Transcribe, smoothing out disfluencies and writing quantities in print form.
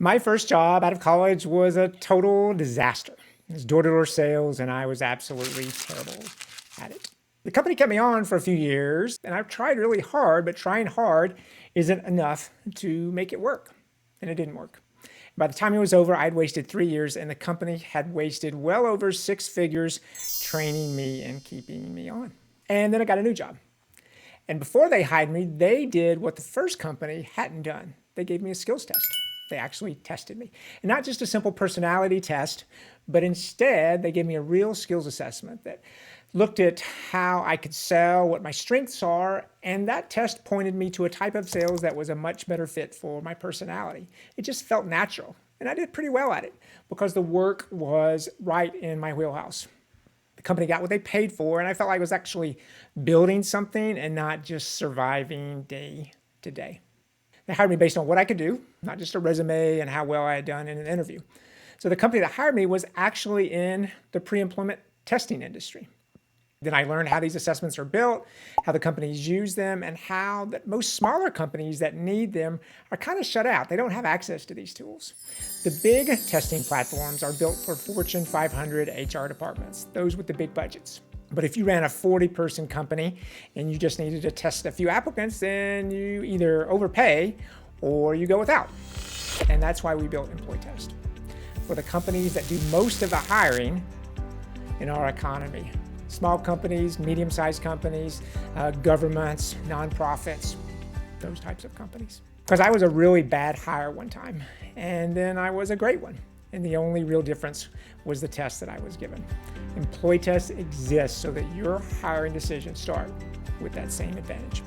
My first job out of college was a total disaster. It was door-to-door sales, and I was absolutely terrible at it. The company kept me on for a few years, and I've tried really hard, but trying hard isn't enough to make it work. And it didn't work. By the time it was over, I'd wasted 3 years, and the company had wasted well over 6 figures training me and keeping me on. And then I got a new job. And before they hired me, they did what the first company hadn't done. They gave me a skills test. They actually tested me. And not just a simple personality test, but instead they gave me a real skills assessment that looked at how I could sell, what my strengths are, and that test pointed me to a type of sales that was a much better fit for my personality. It just felt natural, and I did pretty well at it because the work was right in my wheelhouse. The company got what they paid for, and I felt like I was actually building something and not just surviving day to day. They hired me based on what I could do, not just a resume and how well I had done in an interview. So the company that hired me was actually in the pre-employment testing industry. Then I learned how these assessments are built, how the companies use them, and how that most smaller companies that need them are kind of shut out. They don't have access to these tools. The big testing platforms are built for Fortune 500 HR departments, those with the big budgets. But if you ran a 40-person company and you just needed to test a few applicants, then you either overpay or you go without. And that's why we built EmployTest, for the companies that do most of the hiring in our economy. Small companies, medium-sized companies, governments, nonprofits, those types of companies. Because I was a really bad hire one time, and then I was a great one. And the only real difference was the test that I was given. EmployTest exists so that your hiring decisions start with that same advantage.